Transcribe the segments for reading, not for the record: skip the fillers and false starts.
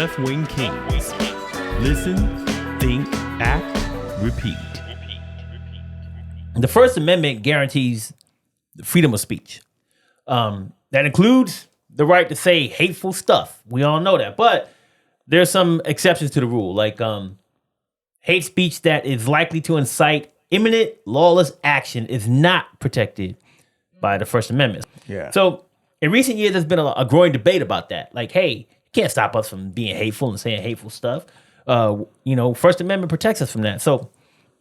left-wing Kingz. Listen, think, act, repeat. The First Amendment guarantees freedom of speech. That includes the right to say hateful stuff. We all know that. But there's some exceptions to the rule, like hate speech that is likely to incite imminent lawless action is not protected by the First Amendment. Yeah. So in recent years, there's been a growing debate about that. Like, hey, you can't stop us from being hateful and saying hateful stuff. First Amendment protects us from that. So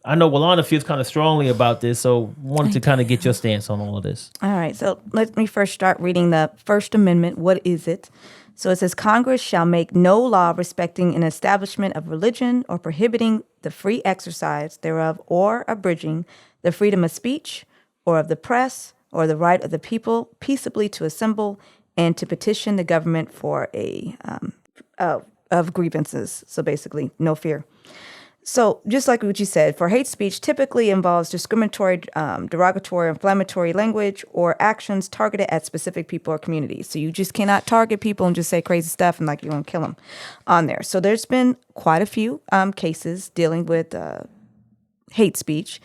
I know Walana feels kind of strongly about this, so wanted to kind of get your stance on all of this. All right, so let me first start reading the First Amendment. What is it? So it says, Congress shall make no law respecting an establishment of religion or prohibiting the free exercise thereof or abridging the freedom of speech or of the press or the right of the people peaceably to assemble and to petition the government for of grievances. So basically, no fear. So just like what you said, for hate speech typically involves discriminatory, derogatory, inflammatory language or actions targeted at specific people or communities. So you just cannot target people and just say crazy stuff and like you're going to kill them on there. So there's been quite a few cases dealing with hate speech.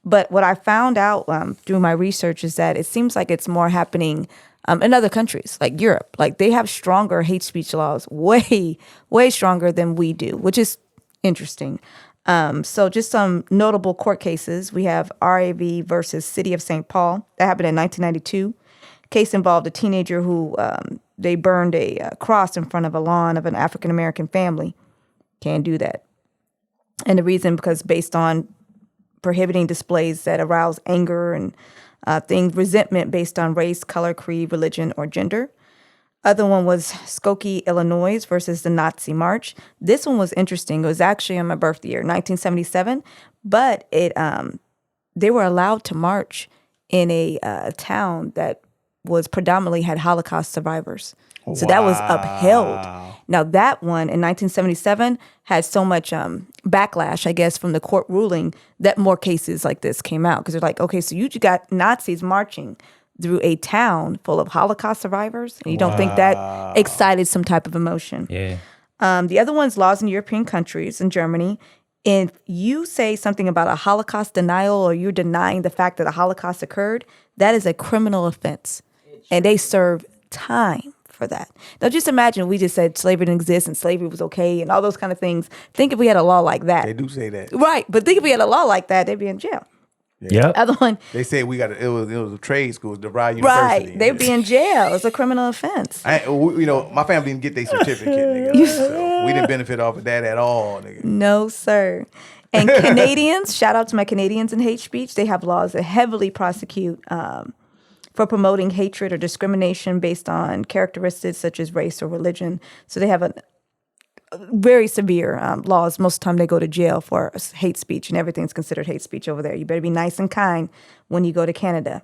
But what I found out through my research is that it seems like it's more happening in other countries like Europe. Like they have stronger hate speech laws, way, way stronger than we do, which is interesting. So just some notable court cases. We have RAV versus City of St. Paul. That happened in 1992. Case involved a teenager who they burned a cross in front of a lawn of an African-American family. Can't do that. And the reason, because based on prohibiting displays that arouse anger and resentment based on race, color, creed, religion, or gender. Other one was Skokie, Illinois versus the Nazi March. This one was interesting. It was actually on my birthday year, 1977, but they were allowed to march in a town that was predominantly had Holocaust survivors. So that was upheld. Now that one in 1977 had so much backlash, I guess, from the court ruling that more cases like this came out. Because they're like, okay, so you got Nazis marching through a town full of Holocaust survivors, and you don't think that excited some type of emotion. Yeah. The other one's laws in European countries, in Germany. If you say something about a Holocaust denial or you're denying the fact that a Holocaust occurred, that is a criminal offense. And they serve time for that. Now just imagine we just said slavery didn't exist and slavery was okay and all those kind of things. Think if we had a law like that. They do say that. Right. But think if we had a law like that, they'd be in jail. Yeah. Other one. They said it was a trade school, DeVry University. Right. They'd be in jail. It's a criminal offense. My family didn't get their certificate, nigga. So we didn't benefit off of that at all, nigga. No, sir. And Canadians, shout out to my Canadians in hate speech. They have laws that heavily prosecute for promoting hatred or discrimination based on characteristics such as race or religion. So they have a very severe laws. Most of the time they go to jail for hate speech, and everything's considered hate speech over there. You better be nice and kind when you go to Canada.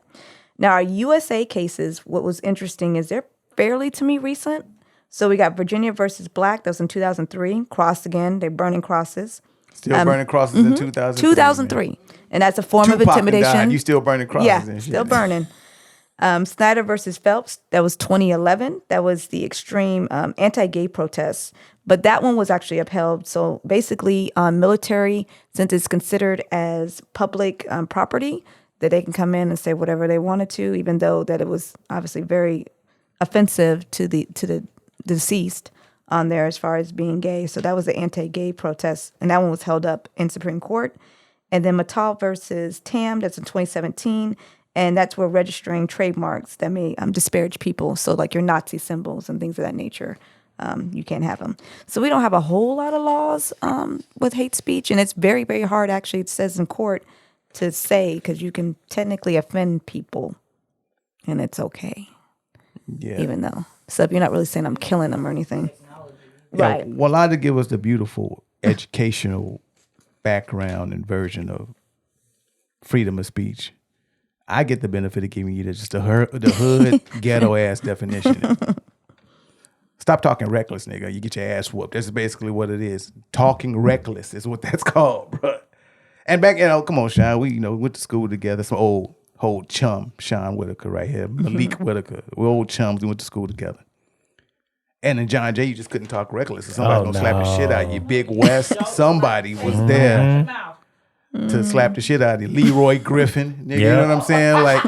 Now, our USA cases, what was interesting is they're fairly, to me, recent. So we got Virginia versus Black. That was in 2003. Cross again. They're burning crosses. Still burning crosses in 2003. 2003. Man. And that's a form of intimidation. You still burning crosses and shit. Still burning. Snyder versus Phelps, that was 2011. That was the extreme anti-gay protests. But that one was actually upheld. So basically, military, since it's considered as public property, that they can come in and say whatever they wanted to, even though that it was obviously very offensive to the deceased on there as far as being gay. So that was the anti-gay protest. And that one was held up in Supreme Court. And then Mattal versus Tam, that's in 2017. And that's where registering trademarks that may disparage people. So like your Nazi symbols and things of that nature, you can't have them. So we don't have a whole lot of laws with hate speech. And it's very, very hard, actually, it says in court, to say, because you can technically offend people. And it's okay. Yeah. Even though. So if you're not really saying I'm killing them or anything. Yeah, Right. Well, I to give us the beautiful educational background and version of freedom of speech. I get the benefit of giving you the hood ghetto ass definition. Stop talking reckless, nigga. You get your ass whooped. That's basically what it is. Talking reckless is what that's called, bro. And back, come on, Sean. We, went to school together. Some old chum, Sean Whitaker right here. Malik Whitaker. We're old chums. We went to school together. And in John Jay, you just couldn't talk reckless. Or somebody's gonna slap the shit out of you. Big West, somebody was there to slap the shit out of you. Leroy Griffin, nigga, you know what I'm saying? Like,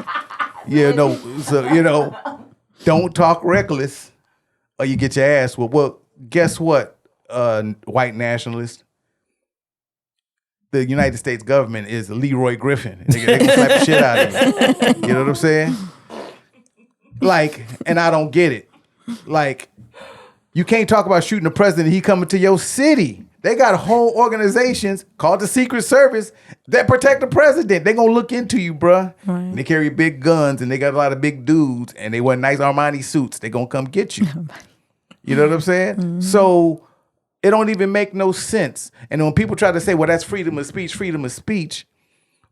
don't talk reckless or you get your ass whooped. Well, guess what, white nationalist? The United States government is Leroy Griffin. They can slap the shit out of you. You know what I'm saying? Like, and I don't get it. Like, you can't talk about shooting the president. He coming to your city. They got whole organizations called the Secret Service that protect the president. They gonna look into you, bruh. Right. And they carry big guns and they got a lot of big dudes and they wear nice Armani suits. They gonna come get you. You know what I'm saying? Mm-hmm. So it don't even make no sense. And when people try to say, well, that's freedom of speech.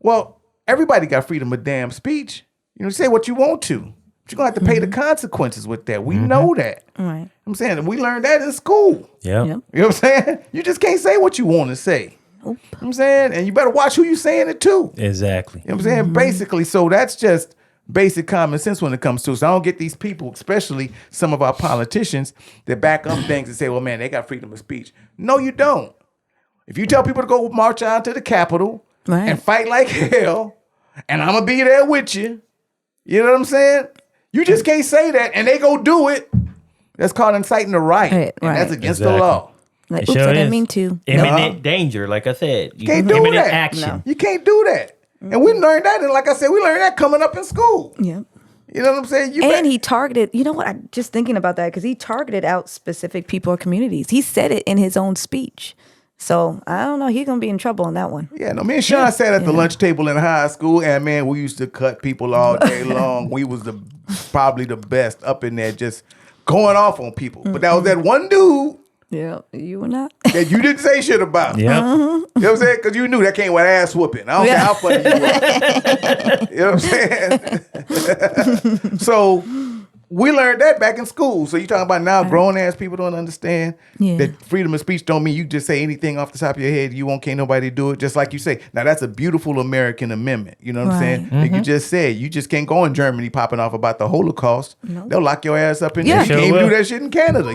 Well, everybody got freedom of damn speech. You know, say what you want to. But you're going to have to pay the consequences with that. We know that. Right. I'm saying, we learned that in school. Yeah. You know what I'm saying? You just can't say what you want to say. You know what I'm saying? And you better watch who you saying it to. Exactly. You know what I'm saying? Basically, so that's just basic common sense when it comes to it. So I don't get these people, especially some of our politicians, that back up things and say, well, man, they got freedom of speech. No, you don't. If you tell people to go march out to the Capitol and fight like hell, and I'm going to be there with you, you know what I'm saying? You just can't say that, and they go do it. That's called inciting a riot, and that's against the law. Like, oops, I didn't mean to. Imminent danger, like I said. You can't do imminent that. action. No. You can't do that. And we learned that, and like I said, we learned that coming up in school. Yeah. You know what I'm saying? He targeted, you know what, I'm just thinking about that, because he targeted out specific people or communities. He said it in his own speech. So, I don't know, he's going to be in trouble on that one. Yeah, no, me and Sean sat at the lunch table in high school, and man, we used to cut people all day long. We was probably the best up in there just going off on people. But that was that one dude. Yeah, you were not. That you didn't say shit about. Yeah. You know what I'm saying? Because you knew that came with ass whooping. I don't care how funny you were. You know what I'm saying? So we learned that back in school. So you talking about now grown ass people don't understand that freedom of speech don't mean you just say anything off the top of your head. You won't, can't nobody do it. Just like you say. Now that's a beautiful American amendment. You know what I'm saying? Like you just said, you just can't go in Germany popping off about the Holocaust. Nope. They'll lock your ass up in there. You can't even do that shit in Canada.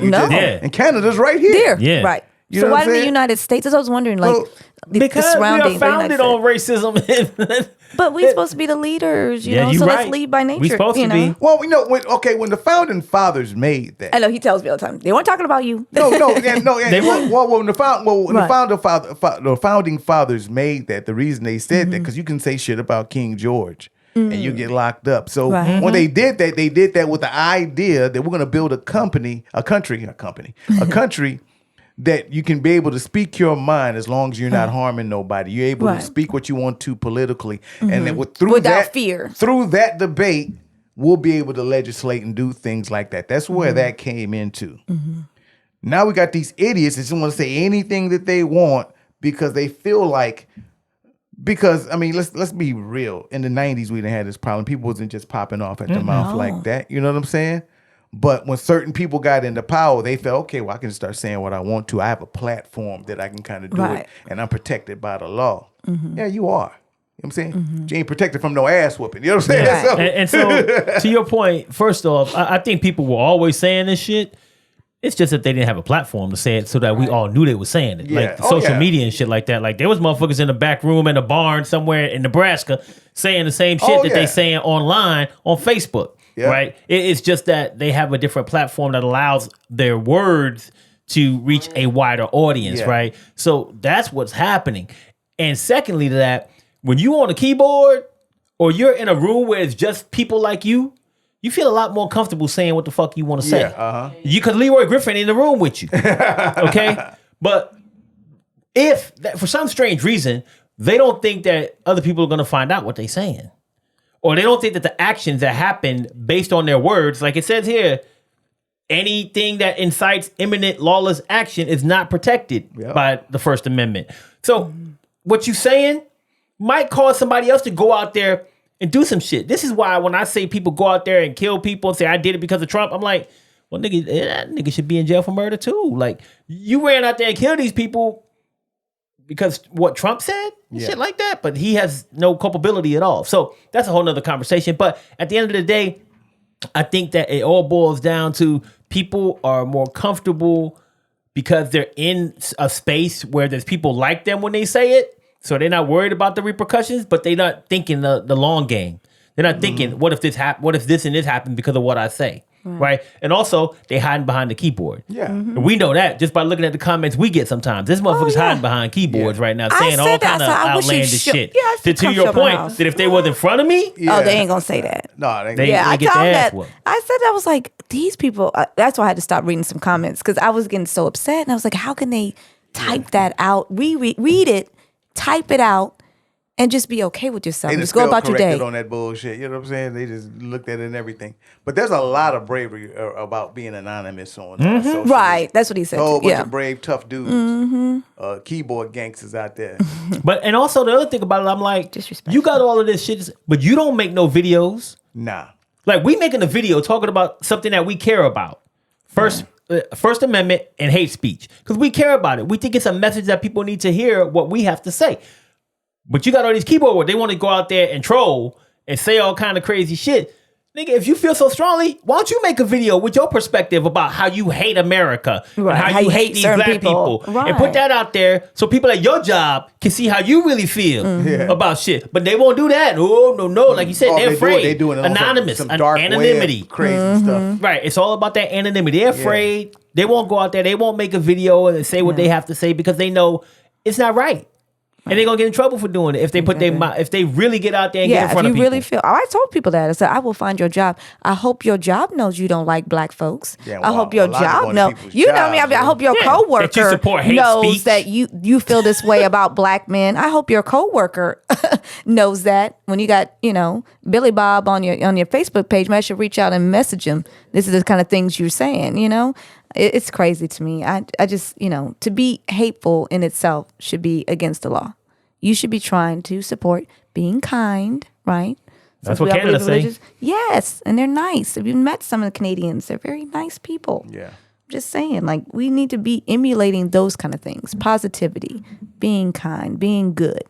And Canada's right here. Yeah. Right. You so why in the United States? As I was wondering, like, because we are founded on racism. But we're supposed to be the leaders, you know. So let's lead by nature. We're supposed to be. Well, we know. When the founding fathers made that, I know he tells me all the time. They weren't talking about you. No. When the founding fathers made that, the reason they said that because you can say shit about King George. And you get locked up. So when they did that with the idea that we're going to build a country that you can be able to speak your mind as long as you're not harming nobody. You're able to speak what you want to politically. And then without fear. Through that debate, we'll be able to legislate and do things like that. That's where that came into. Now we got these idiots that just want to say anything that they want because they feel like, because, I mean, let's be real. In the 90s, we didn't have this problem. People wasn't just popping off at the mouth like that. You know what I'm saying? But when certain people got into power, they felt, okay, well, I can start saying what I want to. I have a platform that I can kind of do it, and I'm protected by the law. Yeah, you are. You know what I'm saying? You ain't protected from no ass whooping. You know what I'm saying? Yeah. So, to your point, first off, I think people were always saying this shit. It's just that they didn't have a platform to say it so that we all knew they were saying it. Like social media and shit like that. Like there was motherfuckers in the back room in a barn somewhere in Nebraska saying the same shit that they saying online on Facebook. Yeah. Right? It's just that they have a different platform that allows their words to reach a wider audience, right? So that's what's happening. And secondly to that, when you on a keyboard or you're in a room where it's just people like you feel a lot more comfortable saying what the fuck you want to say. You could Leroy Griffin in the room with you. Okay? But if that, for some strange reason, they don't think that other people are going to find out what they're saying. Or they don't think that the actions that happen based on their words, like it says here, anything that incites imminent lawless action is not protected by the First Amendment. So what you saying might cause somebody else to go out there and do some shit. This is why when I say people go out there and kill people and say I did it because of Trump, I'm like, well, nigga, that nigga should be in jail for murder too. Like, you ran out there and killed these people because what Trump said, shit like that, but he has no culpability at all. So that's a whole nother conversation. But at the end of the day, I think that it all boils down to people are more comfortable because they're in a space where there's people like them when they say it. So they're not worried about the repercussions, but they're not thinking the long game. They're not thinking, what if this what if this and this happened because of what I say? Right. And also, they hiding behind the keyboard. Yeah. And we know that just by looking at the comments we get sometimes. This motherfucker's hiding behind keyboards right now, saying all kind of outlandish shit. Yeah, I said, to your point, that if they was in front of me, Oh, they ain't gonna say that. No, they They- I get told their ass that. whooped. I said that. I was like, these people. That's why I had to stop reading some comments because I was getting so upset, and I was like, how can they type that out? Read it, type it out, and just be okay with yourself. They Just go about your day. on that bullshit. You know what I'm saying? They just looked at it and everything. But there's a lot of bravery about being anonymous on social Right. media. That's what he said. A whole bunch Yeah. of brave, tough dudes. Keyboard gangsters out there. and also the other thing about it, I'm like, Disrespectful. you got all of this shit, but you don't make no videos. Nah. Like we making a video talking about something that we care about. First Amendment and hate speech. Because we care about it. We think it's a message that people need to hear what we have to say. But you got all these keyboard warriors. They want to go out there and troll and say all kind of crazy shit. Nigga, if you feel so strongly, why don't you make a video with your perspective about how you hate America and Right. how you hate these certain black people. Right. And put that out there so people at your job can see how you really feel about shit. But they won't do that. Oh, no. Like you said, Oh, they're afraid. They doing it on Anonymous. some dark anonymity. web, crazy stuff. Right. It's all about that anonymity. They're afraid. They won't go out there. They won't make a video and say what they have to say because they know it's not right. And they're gonna get in trouble for doing it if they put if they really get out there and get in front if of you people. really feel, I told people that. I said, I will find your job. I hope your job knows you don't like black folks. Yeah, I well, hope your a lot of job going knows. to people's You know me. I jobs, hope your Yeah, that you coworker support hate knows speech. that you feel this way about black men. I hope your coworker knows that when you got Billy Bob on your Facebook page, man, I should reach out and message him. This is the kind of things you're saying. It's crazy to me. I just to be hateful in itself should be against the law. You should be trying to support being kind, right? That's Since what we all Canada believe say. religious- Yes, and they're nice. If you've met some of the Canadians, they're very nice people. Yeah. I'm just saying, we need to be emulating those kind of things. Positivity, being kind, being good.